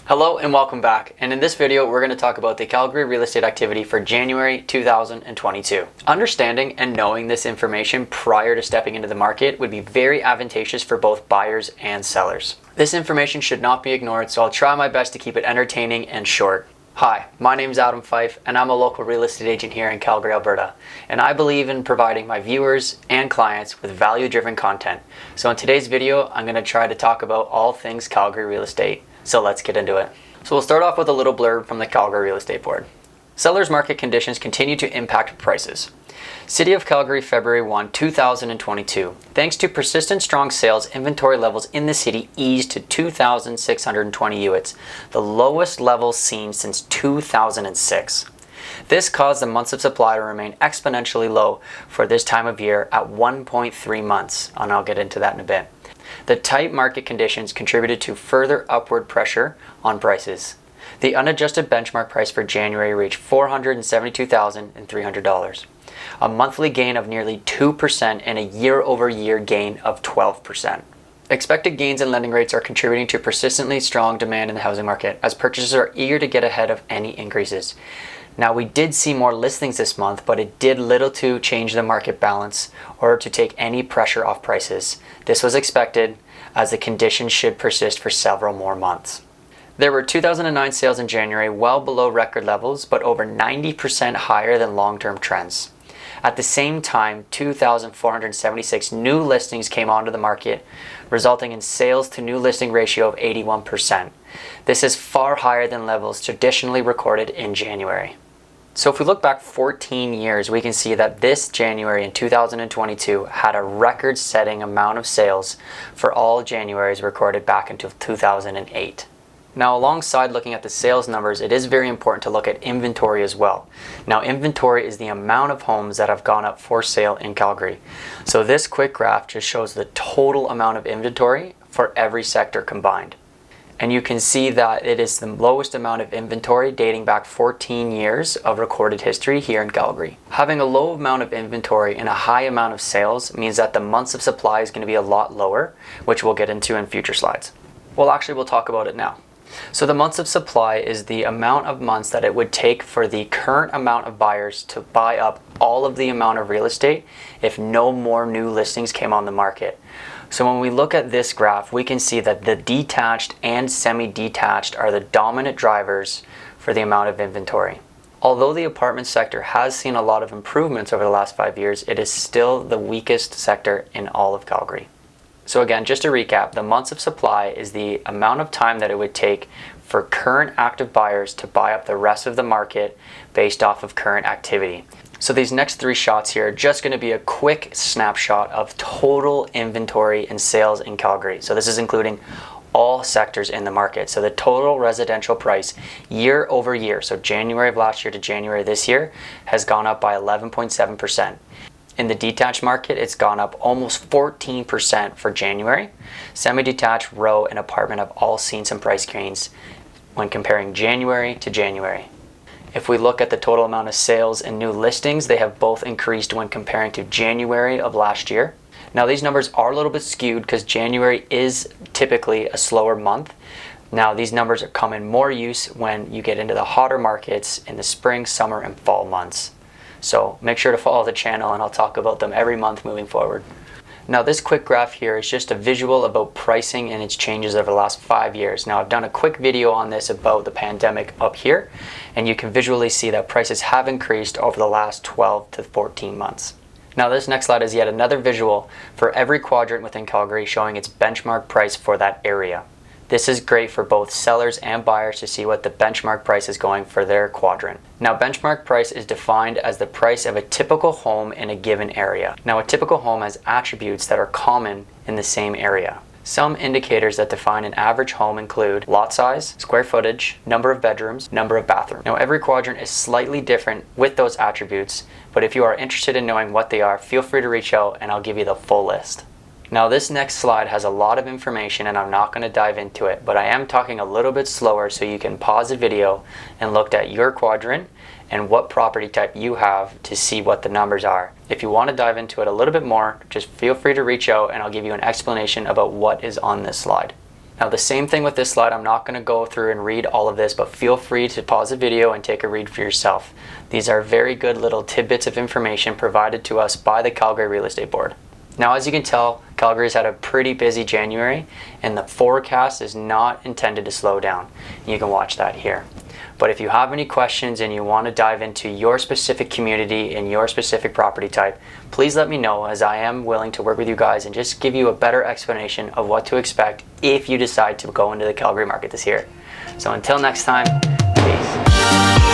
Hello and welcome back, and in this video we're going to talk about the Calgary real estate activity for January 2022. Understanding and knowing this information prior to stepping into the market would be very advantageous for both buyers and sellers. This information should not be ignored, so I'll try my best to keep it entertaining and short. Hi, my name is Adam Fife and I'm a local real estate agent here in Calgary, Alberta, and I believe in providing my viewers and clients with value-driven content. So in today's video, I'm going to try to talk about all things Calgary real estate. So let's get into it. So we'll start off with a little blurb from the Calgary Real Estate Board. Sellers market conditions continue to impact prices. City of Calgary, February 1, 2022. Thanks to persistent strong sales, inventory levels in the city eased to 2,620 units, the lowest level seen since 2006. This caused the months of supply to remain exponentially low for this time of year at 1.3 months, and I'll get into that in a bit. The tight market conditions contributed to further upward pressure on prices. The unadjusted benchmark price for January reached $472,300, a monthly gain of nearly 2% and a year-over-year gain of 12%. Expected gains in lending rates are contributing to persistently strong demand in the housing market, as purchasers are eager to get ahead of any increases. Now, we did see more listings this month, but it did little to change the market balance or to take any pressure off prices. This was expected, as the conditions should persist for several more months. There were 2009 sales in January, well below record levels, but over 90% higher than long-term trends. At the same time, 2,476 new listings came onto the market, resulting in sales to new listing ratio of 81%. This is far higher than levels traditionally recorded in January. So if we look back 14 years, we can see that this January in 2022 had a record-setting amount of sales for all Januaries recorded back until 2008. Now, alongside looking at the sales numbers, it is very important to look at inventory as well. Now, inventory is the amount of homes that have gone up for sale in Calgary. So this quick graph just shows the total amount of inventory for every sector combined. And you can see that it is the lowest amount of inventory dating back 14 years of recorded history here in Calgary. Having a low amount of inventory and a high amount of sales means that the months of supply is going to be a lot lower, which we'll get into in future slides. Well, actually, we'll talk about it now. So the months of supply is the amount of months that it would take for the current amount of buyers to buy up all of the amount of real estate if no more new listings came on the market. So when we look at this graph, we can see that the detached and semi-detached are the dominant drivers for the amount of inventory. Although the apartment sector has seen a lot of improvements over the last 5 years, it is still the weakest sector in all of Calgary. So again, just to recap, the months of supply is the amount of time that it would take for current active buyers to buy up the rest of the market based off of current activity. So these next three shots here are just going to be a quick snapshot of total inventory and sales in Calgary. So this is including all sectors in the market. So the total residential price year over year, so January of last year to January this year, has gone up by 11.7%. In the detached market, it's gone up almost 14% for January. Semi-detached, row, and apartment have all seen some price gains when comparing January to January. If we look at the total amount of sales and new listings, they have both increased when comparing to January of last year. Now, these numbers are a little bit skewed because January is typically a slower month. Now, these numbers come in more use when you get into the hotter markets in the spring, summer, and fall months. So make sure to follow the channel and I'll talk about them every month moving forward. Now, this quick graph here is just a visual about pricing and its changes over the last 5 years. Now, I've done a quick video on this about the pandemic up here, and you can visually see that prices have increased over the last 12 to 14 months. Now, this next slide is yet another visual for every quadrant within Calgary showing its benchmark price for that area. This is great for both sellers and buyers to see what the benchmark price is going for their quadrant. Now, benchmark price is defined as the price of a typical home in a given area. Now, a typical home has attributes that are common in the same area. Some indicators that define an average home include lot size, square footage, number of bedrooms, number of bathrooms. Now, every quadrant is slightly different with those attributes, but if you are interested in knowing what they are, feel free to reach out and I'll give you the full list. Now, this next slide has a lot of information and I'm not going to dive into it, but I am talking a little bit slower so you can pause the video and look at your quadrant and what property type you have to see what the numbers are. If you want to dive into it a little bit more, just feel free to reach out and I'll give you an explanation about what is on this slide. Now the same thing with this slide, I'm not going to go through and read all of this, but feel free to pause the video and take a read for yourself. These are very good little tidbits of information provided to us by the Calgary Real Estate Board. Now as you can tell, Calgary's had a pretty busy January and the forecast is not intended to slow down. You can watch that here. But if you have any questions and you want to dive into your specific community and your specific property type, please let me know, as I am willing to work with you guys and just give you a better explanation of what to expect if you decide to go into the Calgary market this year. So until next time, peace.